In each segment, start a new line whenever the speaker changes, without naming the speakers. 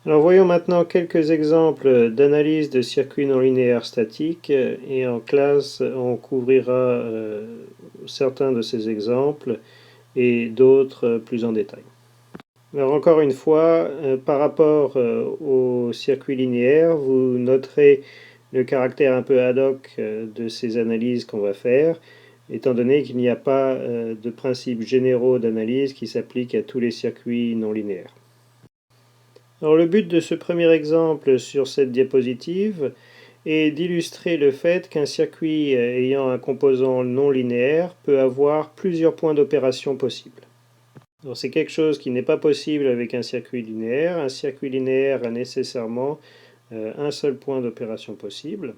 Alors voyons maintenant quelques exemples d'analyse de circuits non linéaires statiques et en classe on couvrira certains de ces exemples et d'autres plus en détail. Alors encore une fois, par rapport aux circuits linéaires, vous noterez le caractère un peu ad hoc de ces analyses qu'on va faire, étant donné qu'il n'y a pas de principes généraux d'analyse qui s'appliquent à tous les circuits non linéaires. Alors le but de ce premier exemple sur cette diapositive est d'illustrer le fait qu'un circuit ayant un composant non linéaire peut avoir plusieurs points d'opération possibles. C'est quelque chose qui n'est pas possible avec un circuit linéaire. Un circuit linéaire a nécessairement un seul point d'opération possible.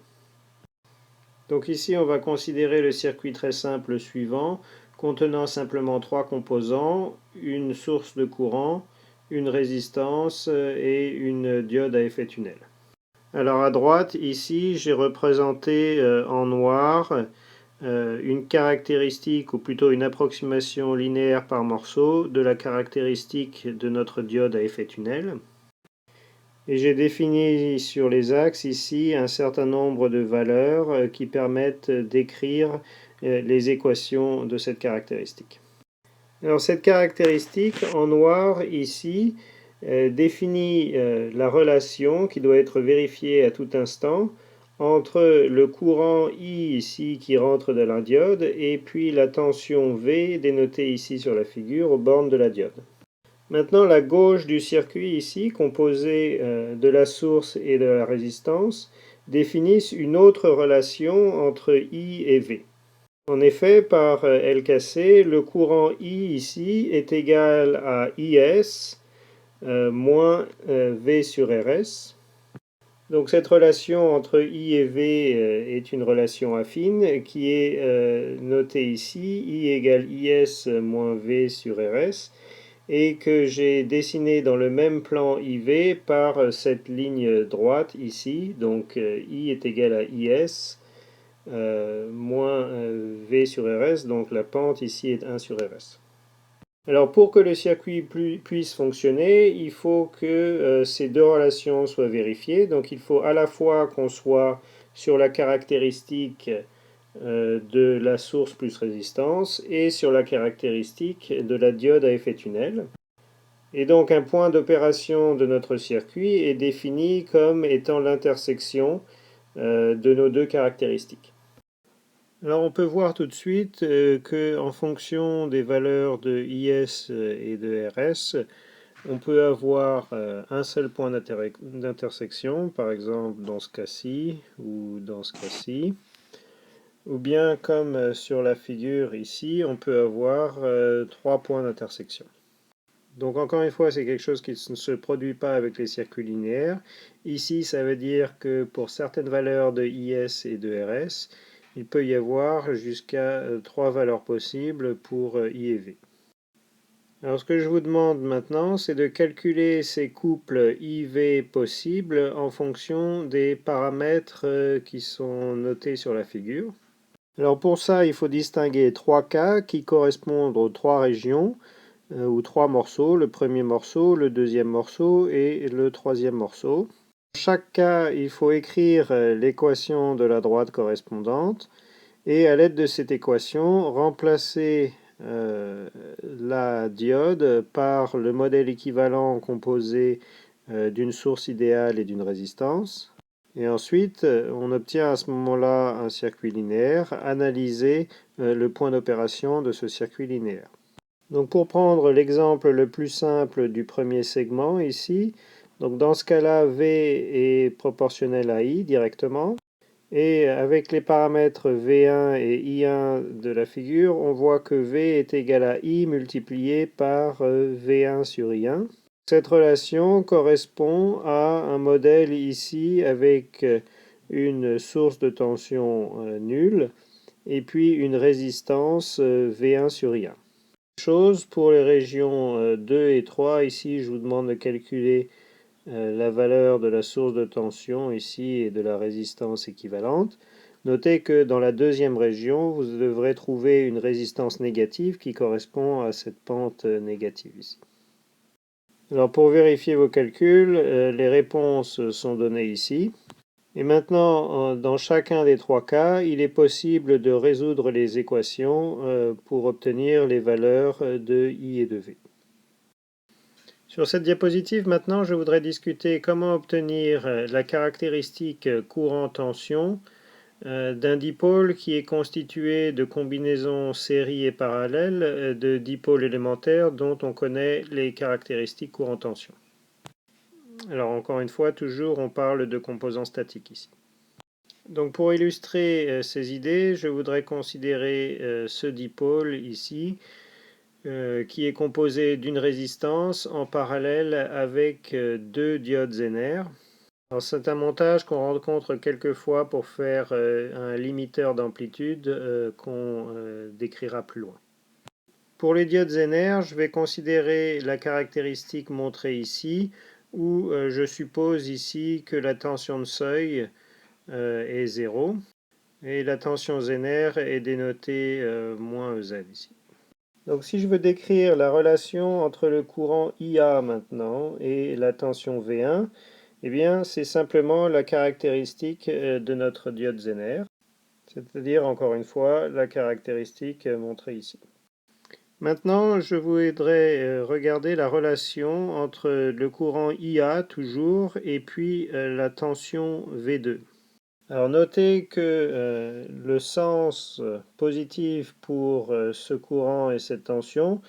Donc ici, on va considérer le circuit très simple suivant, contenant simplement trois composants, une source de courant, une résistance et une diode à effet tunnel. Alors à droite, ici, j'ai représenté en noir une caractéristique, ou plutôt une approximation linéaire par morceau de la caractéristique de notre diode à effet tunnel. Et j'ai défini sur les axes ici un certain nombre de valeurs qui permettent d'écrire les équations de cette caractéristique. Alors cette caractéristique en noir ici définit la relation qui doit être vérifiée à tout instant entre le courant I ici qui rentre dans la diode et puis la tension V dénotée ici sur la figure aux bornes de la diode. Maintenant, la gauche du circuit ici, composée de la source et de la résistance, définissent une autre relation entre I et V. En effet, par LKC, le courant I ici est égal à IS moins V sur RS. Donc cette relation entre I et V est une relation affine qui est notée ici, I égale IS moins V sur RS, et que j'ai dessiné dans le même plan IV par cette ligne droite ici. Donc I est égal à IS moins V sur RS, donc la pente ici est 1 sur RS. Alors pour que le circuit puisse fonctionner, il faut que ces deux relations soient vérifiées. Donc il faut à la fois qu'on soit sur la caractéristique de la source plus résistance et sur la caractéristique de la diode à effet tunnel. Et donc un point d'opération de notre circuit est défini comme étant l'intersection de nos deux caractéristiques. Alors on peut voir tout de suite que en fonction des valeurs de IS et de RS, on peut avoir un seul point d'intersection, par exemple dans ce cas-ci ou dans ce cas-ci. Ou bien comme sur la figure ici, on peut avoir trois points d'intersection. Donc encore une fois, c'est quelque chose qui ne se produit pas avec les circuits linéaires. Ici, ça veut dire que pour certaines valeurs de IS et de RS, il peut y avoir jusqu'à trois valeurs possibles pour I et V. Alors ce que je vous demande maintenant, c'est de calculer ces couples IV possibles en fonction des paramètres qui sont notés sur la figure. Alors pour ça, il faut distinguer trois cas qui correspondent aux trois régions ou trois morceaux, le premier morceau, le deuxième morceau et le troisième morceau. Dans chaque cas, il faut écrire l'équation de la droite correspondante et à l'aide de cette équation, remplacer la diode par le modèle équivalent composé d'une source idéale et d'une résistance. Et ensuite, on obtient à ce moment-là un circuit linéaire, analyser le point d'opération de ce circuit linéaire. Donc pour prendre l'exemple le plus simple du premier segment ici, donc dans ce cas-là, V est proportionnel à I directement. Et avec les paramètres V1 et I1 de la figure, on voit que V est égal à I multiplié par V1 sur I1. Cette relation correspond à un modèle ici avec une source de tension nulle et puis une résistance V1 sur I1. Chose pour les régions 2 et 3, ici je vous demande de calculer la valeur de la source de tension ici et de la résistance équivalente. Notez que dans la deuxième région, vous devrez trouver une résistance négative qui correspond à cette pente négative ici. Alors pour vérifier vos calculs, les réponses sont données ici. Et maintenant, dans chacun des trois cas, il est possible de résoudre les équations pour obtenir les valeurs de I et de V. Sur cette diapositive, maintenant, je voudrais discuter comment obtenir la caractéristique courant-tension d'un dipôle qui est constitué de combinaisons séries et parallèles de dipôles élémentaires dont on connaît les caractéristiques courant-tension. Alors encore une fois, toujours on parle de composants statiques ici. Donc pour illustrer ces idées, je voudrais considérer ce dipôle ici, qui est composé d'une résistance en parallèle avec deux diodes Zener. C'est un montage qu'on rencontre quelquefois pour faire un limiteur d'amplitude qu'on décrira plus loin. Pour les diodes Zener, je vais considérer la caractéristique montrée ici, où je suppose ici que la tension de seuil est 0, et la tension Zener est dénotée moins EZ ici. Donc si je veux décrire la relation entre le courant IA maintenant et la tension V1, eh bien c'est simplement la caractéristique de notre diode Zener, c'est-à-dire encore une fois la caractéristique montrée ici. Maintenant, je voudrais regarder la relation entre le courant IA toujours et puis la tension V2. Alors notez que le sens positif pour ce courant et cette tension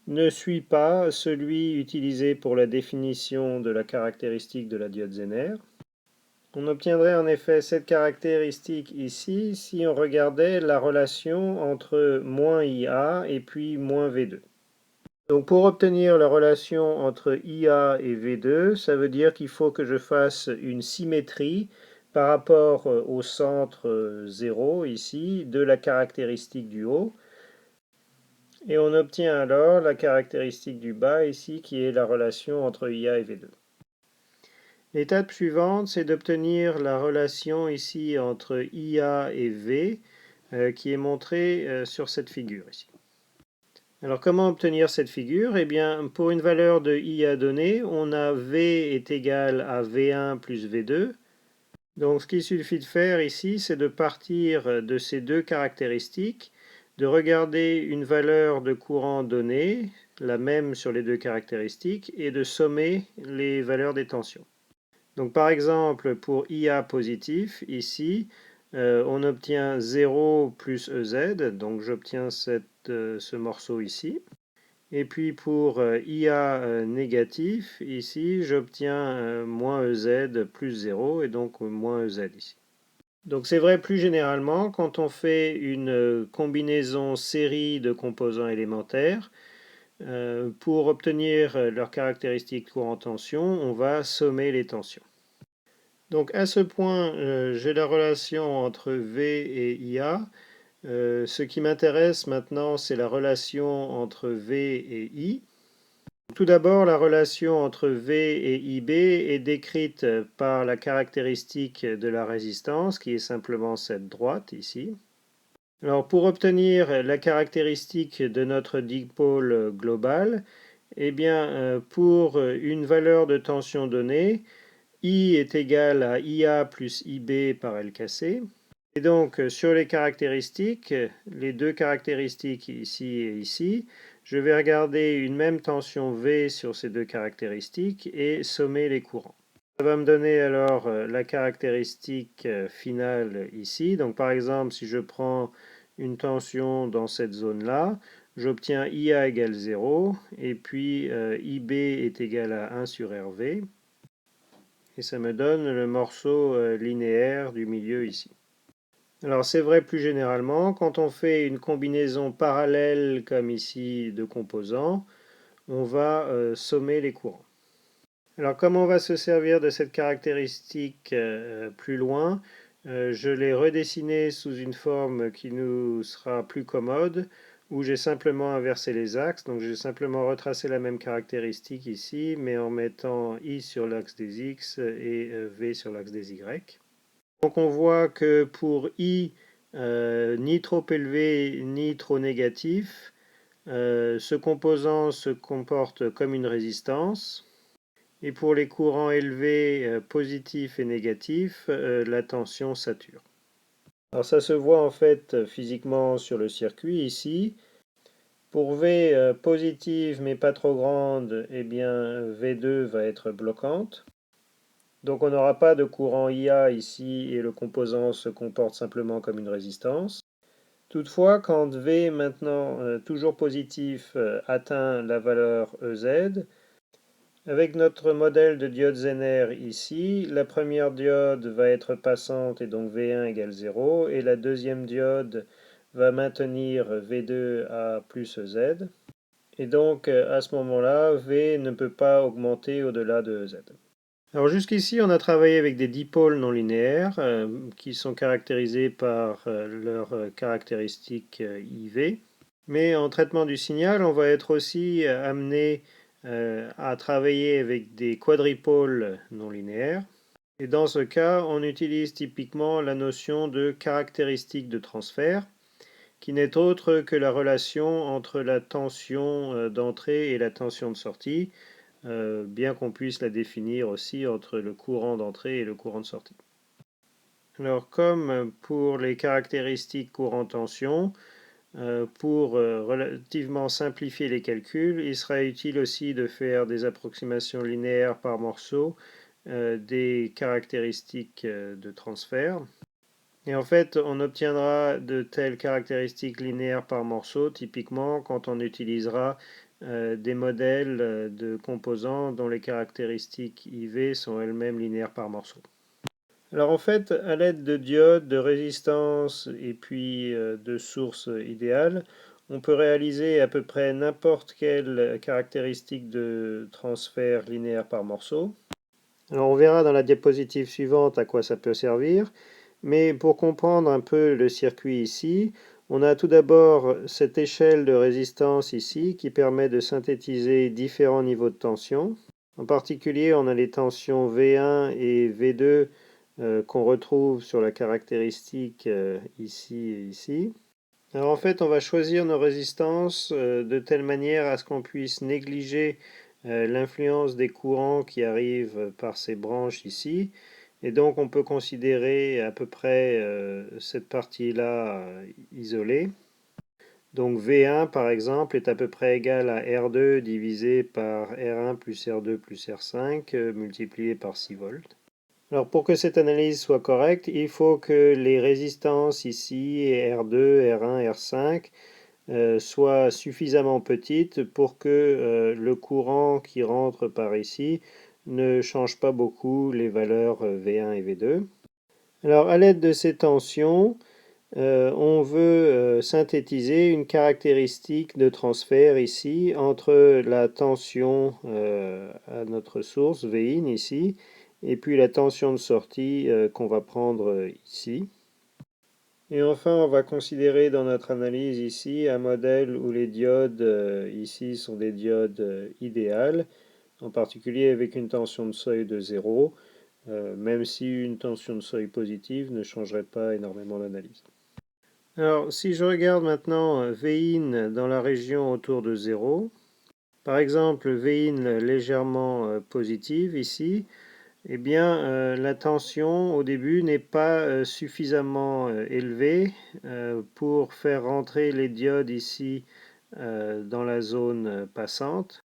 ne suit pas celui utilisé pour la définition de la caractéristique de la diode Zener. On obtiendrait en effet cette caractéristique ici si on regardait la relation entre moins IA et puis moins V2. Donc pour obtenir la relation entre IA et V2, ça veut dire qu'il faut que je fasse une symétrie par rapport au centre 0 ici de la caractéristique du haut. Et on obtient alors la caractéristique du bas ici qui est la relation entre IA et V2. L'étape suivante, c'est d'obtenir la relation ici entre IA et V qui est montrée sur cette figure ici. Alors comment obtenir cette figure? Eh bien, pour une valeur de IA donnée, on a V est égal à V1 plus V2. Donc ce qu'il suffit de faire ici, c'est de partir de ces deux caractéristiques, de regarder une valeur de courant donnée, la même sur les deux caractéristiques, et de sommer les valeurs des tensions. Donc par exemple, pour IA positif, ici, on obtient 0 plus EZ, donc j'obtiens ce morceau ici. Et puis pour IA négatif, ici, j'obtiens moins EZ plus 0, et donc moins EZ ici. Donc c'est vrai plus généralement quand on fait une combinaison série de composants élémentaires. Pour obtenir leurs caractéristiques courant-tension, on va sommer les tensions. Donc à ce point, j'ai la relation entre V et IA. Ce qui m'intéresse maintenant, c'est la relation entre V et I. Tout d'abord, la relation entre V et IB est décrite par la caractéristique de la résistance, qui est simplement cette droite ici. Alors pour obtenir la caractéristique de notre dipôle global, eh bien, pour une valeur de tension donnée, I est égal à IA plus IB par L cassé. Et donc, sur les caractéristiques, les deux caractéristiques ici et ici, je vais regarder une même tension V sur ces deux caractéristiques et sommer les courants. Ça va me donner alors la caractéristique finale ici. Donc par exemple, si je prends une tension dans cette zone-là, j'obtiens IA égale 0, et puis IB est égal à 1 sur RV. Et ça me donne le morceau linéaire du milieu ici. Alors c'est vrai plus généralement, quand on fait une combinaison parallèle comme ici de composants, on va sommer les courants. Alors comment on va se servir de cette caractéristique plus loin? Je l'ai redessiné sous une forme qui nous sera plus commode, où j'ai simplement inversé les axes. Donc j'ai simplement retracé la même caractéristique ici, mais en mettant I sur l'axe des X et V sur l'axe des Y. Donc on voit que pour I, ni trop élevé ni trop négatif, ce composant se comporte comme une résistance. Et pour les courants élevés, positifs et négatifs, la tension sature. Alors ça se voit en fait physiquement sur le circuit ici. Pour V positive mais pas trop grande, eh bien V2 va être bloquante. Donc on n'aura pas de courant IA ici et le composant se comporte simplement comme une résistance. Toutefois, quand V maintenant toujours positif atteint la valeur EZ, avec notre modèle de diode Zener ici, la première diode va être passante et donc V1 égale 0, et la deuxième diode va maintenir V2 à plus EZ. Et donc à ce moment-là, V ne peut pas augmenter au-delà de EZ. Alors jusqu'ici, on a travaillé avec des dipôles non linéaires qui sont caractérisés par leurs caractéristiques IV. Mais en traitement du signal, on va être aussi amené à travailler avec des quadripôles non linéaires. Et dans ce cas, on utilise typiquement la notion de caractéristique de transfert, qui n'est autre que la relation entre la tension d'entrée et la tension de sortie, bien qu'on puisse la définir aussi entre le courant d'entrée et le courant de sortie. Alors comme pour les caractéristiques courant-tension, pour relativement simplifier les calculs, il sera utile aussi de faire des approximations linéaires par morceau des caractéristiques de transfert. Et en fait, on obtiendra de telles caractéristiques linéaires par morceau, typiquement quand on utilisera des modèles de composants dont les caractéristiques IV sont elles-mêmes linéaires par morceau. Alors en fait, à l'aide de diodes, de résistances et puis de sources idéales, on peut réaliser à peu près n'importe quelle caractéristique de transfert linéaire par morceau. Alors on verra dans la diapositive suivante à quoi ça peut servir, mais pour comprendre un peu le circuit ici, on a tout d'abord cette échelle de résistance ici qui permet de synthétiser différents niveaux de tension. En particulier, on a les tensions V1 et V2 qu'on retrouve sur la caractéristique ici et ici. Alors en fait, on va choisir nos résistances de telle manière à ce qu'on puisse négliger l'influence des courants qui arrivent par ces branches ici. Et donc on peut considérer à peu près cette partie-là isolée. Donc V1 par exemple est à peu près égal à R2 divisé par R1 plus R2 plus R5 multiplié par 6 volts. Alors pour que cette analyse soit correcte, il faut que les résistances ici, R2, R1, R5, soient suffisamment petites pour que le courant qui rentre par ici ne change pas beaucoup les valeurs V1 et V2. Alors à l'aide de ces tensions, on veut synthétiser une caractéristique de transfert ici entre la tension à notre source, Vin ici, et puis la tension de sortie qu'on va prendre ici. Et enfin, on va considérer dans notre analyse ici un modèle où les diodes ici sont des diodes idéales, en particulier avec une tension de seuil de 0, même si une tension de seuil positive ne changerait pas énormément l'analyse. Alors, si je regarde maintenant Vin dans la région autour de 0, par exemple Vin légèrement positive ici, eh bien la tension au début n'est pas suffisamment élevée pour faire rentrer les diodes ici dans la zone passante.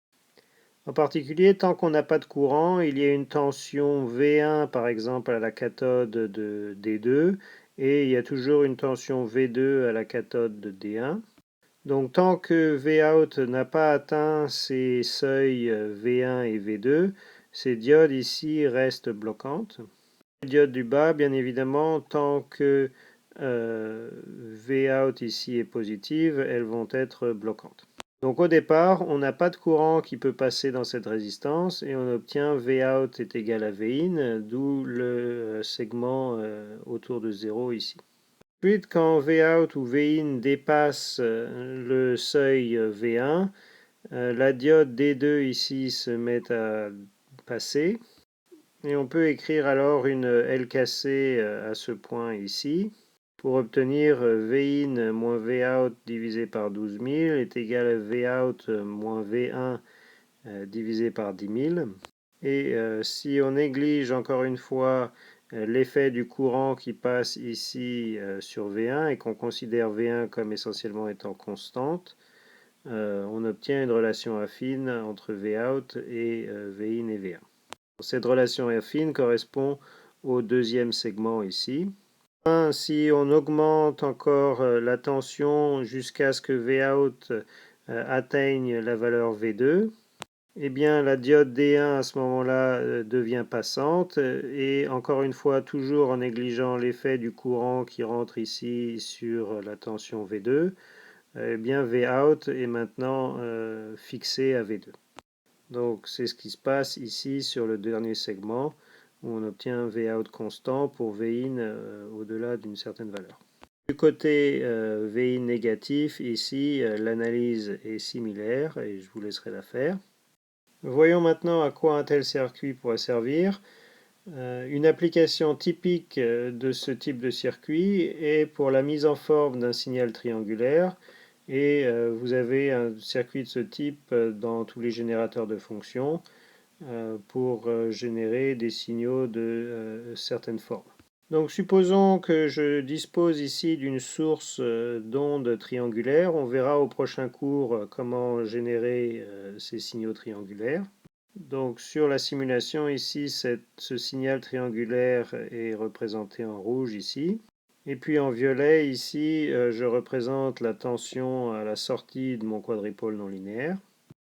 En particulier, tant qu'on n'a pas de courant, il y a une tension V1 par exemple à la cathode de D2 et il y a toujours une tension V2 à la cathode de D1. Donc tant que Vout n'a pas atteint ces seuils V1 et V2, ces diodes ici restent bloquantes. Les diodes du bas, bien évidemment, tant que Vout ici est positive, elles vont être bloquantes. Donc au départ, on n'a pas de courant qui peut passer dans cette résistance et on obtient Vout est égal à Vin, d'où le segment autour de 0 ici. Ensuite, quand Vout ou Vin dépasse le seuil V1, la diode D2 ici se met à passer et on peut écrire alors une LKC à ce point ici pour obtenir Vin moins Vout divisé par 12 000 est égal à Vout moins V1 divisé par 10 000. Et si on néglige encore une fois l'effet du courant qui passe ici sur V1 et qu'on considère V1 comme essentiellement étant constante, on obtient une relation affine entre Vout et Vin et V1. Cette relation affine correspond au deuxième segment ici. Si on augmente encore la tension jusqu'à ce que Vout atteigne la valeur V2, eh bien la diode D1 à ce moment-là devient passante et encore une fois toujours en négligeant l'effet du courant qui rentre ici sur la tension V2, eh bien Vout est maintenant fixé à V2. Donc c'est ce qui se passe ici sur le dernier segment où on obtient un Vout constant pour Vin au-delà d'une certaine valeur. Du côté Vin négatif, ici l'analyse est similaire et je vous laisserai la faire. Voyons maintenant à quoi un tel circuit pourrait servir. Une application typique de ce type de circuit est pour la mise en forme d'un signal triangulaire. Et vous avez un circuit de ce type dans tous les générateurs de fonctions pour générer des signaux de certaines formes. Donc supposons que je dispose ici d'une source d'ondes triangulaires. On verra au prochain cours comment générer ces signaux triangulaires. Donc sur la simulation ici, ce signal triangulaire est représenté en rouge ici. Et puis en violet ici, je représente la tension à la sortie de mon quadripôle non linéaire.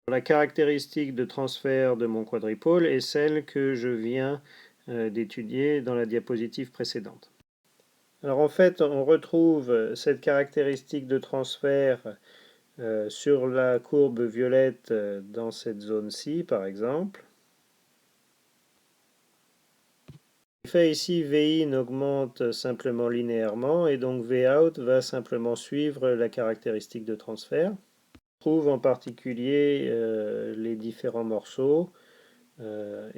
La caractéristique de transfert de mon quadripôle est celle que je viens d'étudier dans la diapositive précédente. Alors en fait, on retrouve cette caractéristique de transfert sur la courbe violette dans cette zone-ci, par exemple. En fait, ici, Vin augmente simplement linéairement et donc Vout va simplement suivre la caractéristique de transfert. On trouve en particulier les différents morceaux.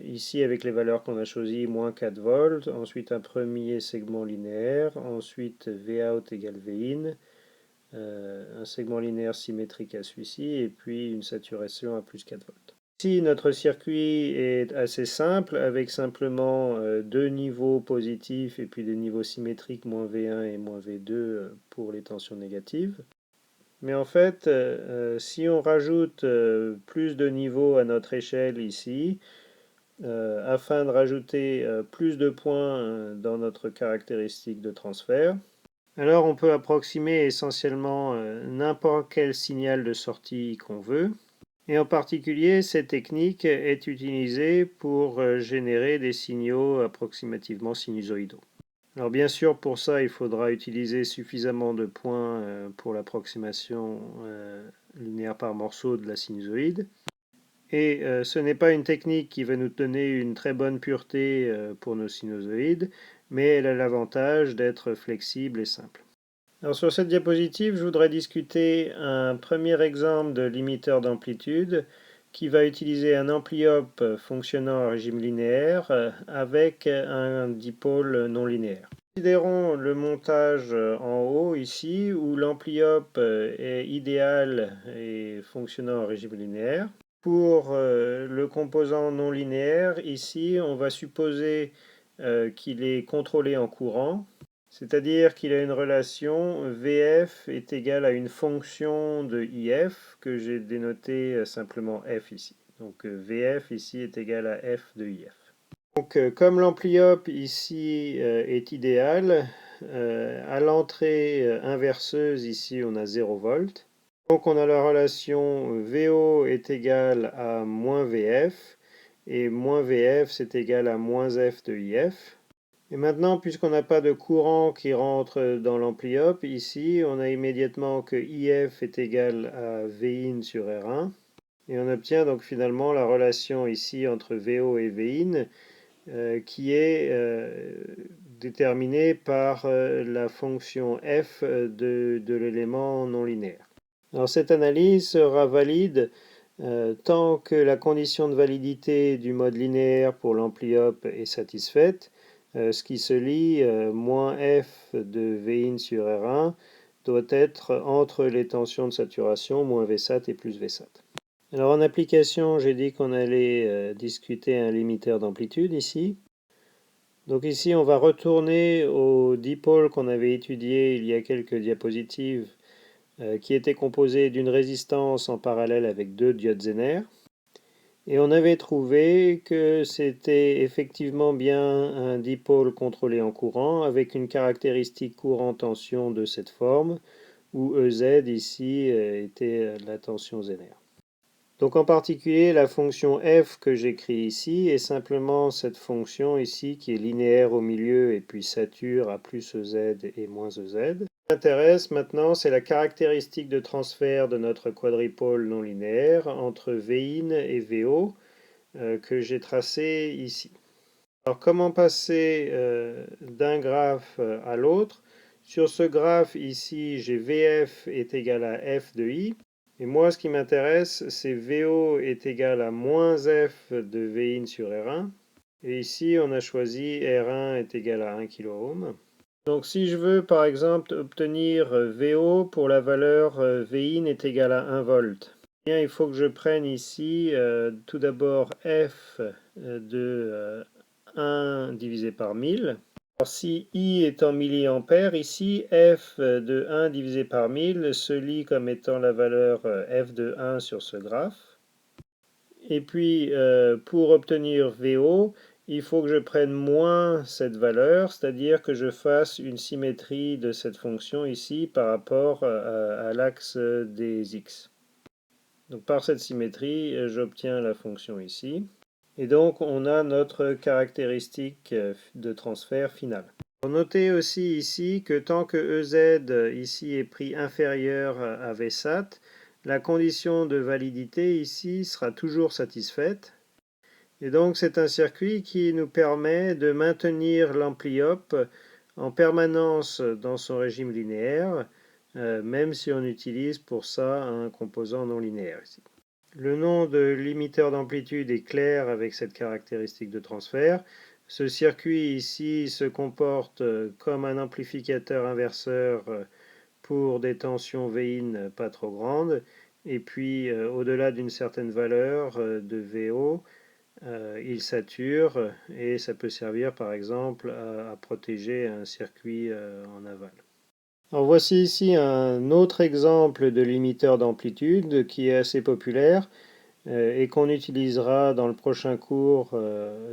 Ici, avec les valeurs qu'on a choisies, moins 4 volts, ensuite un premier segment linéaire, ensuite Vout égale Vin, un segment linéaire symétrique à celui-ci, et puis une saturation à plus 4 volts. Ici, notre circuit est assez simple, avec simplement deux niveaux positifs et puis des niveaux symétriques, moins V1 et moins V2 pour les tensions négatives. Mais en fait, si on rajoute plus de niveaux à notre échelle ici, afin de rajouter plus de points dans notre caractéristique de transfert, alors on peut approximer essentiellement n'importe quel signal de sortie qu'on veut. Et en particulier, cette technique est utilisée pour générer des signaux approximativement sinusoïdaux. Alors bien sûr, pour ça, il faudra utiliser suffisamment de points pour l'approximation linéaire par morceau de la sinusoïde. Et ce n'est pas une technique qui va nous donner une très bonne pureté pour nos sinusoïdes, mais elle a l'avantage d'être flexible et simple. Alors sur cette diapositive, je voudrais discuter un premier exemple de limiteur d'amplitude qui va utiliser un ampli-op fonctionnant en régime linéaire avec un dipôle non linéaire. Considérons le montage en haut ici où l'ampli-op est idéal et fonctionnant en régime linéaire. Pour le composant non linéaire, ici on va supposer qu'il est contrôlé en courant. C'est-à-dire qu'il a une relation VF est égale à une fonction de IF que j'ai dénoté simplement F ici. Donc VF ici est égal à F de IF. Donc comme l'ampli-op ici est idéal, à l'entrée inverseuse ici on a 0 volt. Donc on a la relation VO est égal à moins VF et moins VF c'est égal à moins F de IF. Et maintenant, puisqu'on n'a pas de courant qui rentre dans l'ampli-op, ici, on a immédiatement que IF est égal à Vin sur R1. Et on obtient donc finalement la relation ici entre VO et Vin, qui est déterminée par la fonction f de l'élément non linéaire. Alors cette analyse sera valide tant que la condition de validité du mode linéaire pour l'ampli-op est satisfaite, ce qui se lit moins f de Vin sur R1 doit être entre les tensions de saturation moins Vsat et plus Vsat. Alors en application, j'ai dit qu'on allait discuter un limiteur d'amplitude ici. Donc ici, on va retourner au dipôle qu'on avait étudié il y a quelques diapositives, qui était composé d'une résistance en parallèle avec deux diodes Zener. Et on avait trouvé que c'était effectivement bien un dipôle contrôlé en courant avec une caractéristique courant-tension de cette forme, où EZ ici était la tension Zener. Donc en particulier, la fonction f que j'écris ici est simplement cette fonction ici qui est linéaire au milieu et puis sature à plus EZ et moins EZ. Ce qui m'intéresse maintenant, c'est la caractéristique de transfert de notre quadripôle non linéaire entre Vin et Vo que j'ai tracé ici. Alors comment passer d'un graphe à l'autre? Sur ce graphe ici, j'ai Vf est égal à f de i. Et moi, ce qui m'intéresse, c'est VO est égal à moins F de Vin sur R1. Et ici, on a choisi R1 est égal à 1 kΩ. Donc si je veux, par exemple, obtenir VO pour la valeur Vin est égal à 1 volt, eh bien, il faut que je prenne ici tout d'abord F de 1 divisé par 1000. Alors, si I est en milliampères, ici, F de 1 divisé par 1000 se lit comme étant la valeur F de 1 sur ce graphe. Et puis, pour obtenir VO, il faut que je prenne moins cette valeur, c'est-à-dire que je fasse une symétrie de cette fonction ici par rapport à l'axe des x. Donc, par cette symétrie, j'obtiens la fonction ici. Et donc, on a notre caractéristique de transfert finale. Notez aussi ici que tant que EZ ici est prix inférieur à VSAT, la condition de validité ici sera toujours satisfaite. Et donc c'est un circuit qui nous permet de maintenir l'ampli-op en permanence dans son régime linéaire, même si on utilise pour ça un composant non linéaire ici. Le nom de limiteur d'amplitude est clair avec cette caractéristique de transfert. Ce circuit ici se comporte comme un amplificateur inverseur pour des tensions Vin pas trop grandes. Et puis au-delà d'une certaine valeur de VO, il sature et ça peut servir par exemple à protéger un circuit en aval. Alors voici ici un autre exemple de limiteur d'amplitude qui est assez populaire et qu'on utilisera dans le prochain cours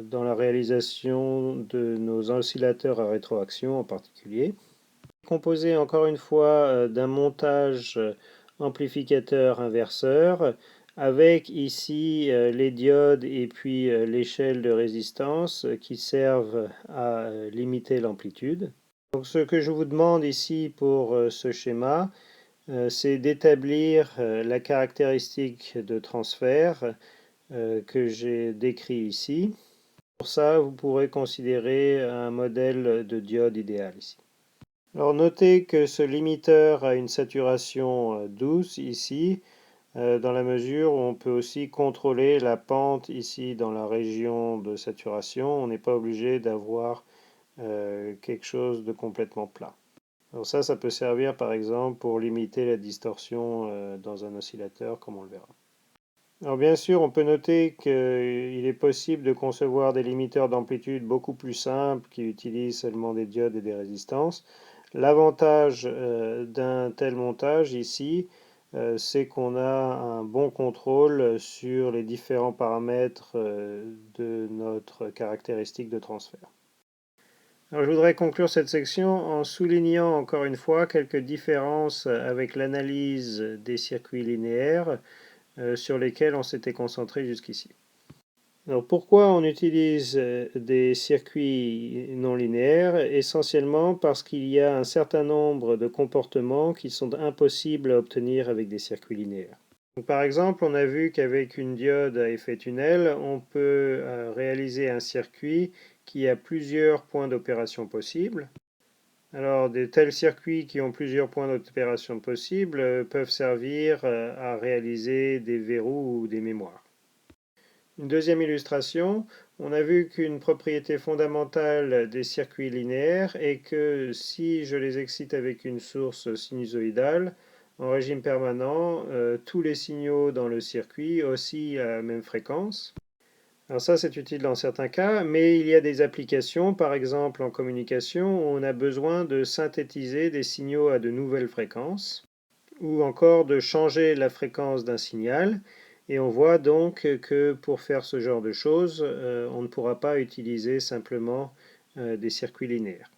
dans la réalisation de nos oscillateurs à rétroaction en particulier. Composé encore une fois d'un montage amplificateur inverseur avec ici les diodes et puis l'échelle de résistance qui servent à limiter l'amplitude. Donc ce que je vous demande ici pour ce schéma, c'est d'établir la caractéristique de transfert que j'ai décrit ici. Pour ça, vous pourrez considérer un modèle de diode idéal ici. Alors notez que ce limiteur a une saturation douce ici, dans la mesure où on peut aussi contrôler la pente ici dans la région de saturation. On n'est pas obligé d'avoir quelque chose de complètement plat. Alors ça peut servir par exemple pour limiter la distorsion dans un oscillateur, comme on le verra. Alors bien sûr, on peut noter qu'il est possible de concevoir des limiteurs d'amplitude beaucoup plus simples qui utilisent seulement des diodes et des résistances. L'avantage d'un tel montage ici, c'est qu'on a un bon contrôle sur les différents paramètres de notre caractéristique de transfert. Alors, je voudrais conclure cette section en soulignant encore une fois quelques différences avec l'analyse des circuits linéaires sur lesquels on s'était concentré jusqu'ici. Alors pourquoi on utilise des circuits non linéaires? Essentiellement parce qu'il y a un certain nombre de comportements qui sont impossibles à obtenir avec des circuits linéaires. Donc, par exemple, on a vu qu'avec une diode à effet tunnel, on peut réaliser un circuit qui a plusieurs points d'opération possibles. Alors, de tels circuits qui ont plusieurs points d'opération possibles peuvent servir à réaliser des verrous ou des mémoires. Une deuxième illustration, on a vu qu'une propriété fondamentale des circuits linéaires est que si je les excite avec une source sinusoïdale, En régime permanent, tous les signaux dans le circuit oscillent à la même fréquence. Alors ça, c'est utile dans certains cas, mais il y a des applications, par exemple en communication, où on a besoin de synthétiser des signaux à de nouvelles fréquences, ou encore de changer la fréquence d'un signal. Et on voit donc que pour faire ce genre de choses, on ne pourra pas utiliser simplement des circuits linéaires.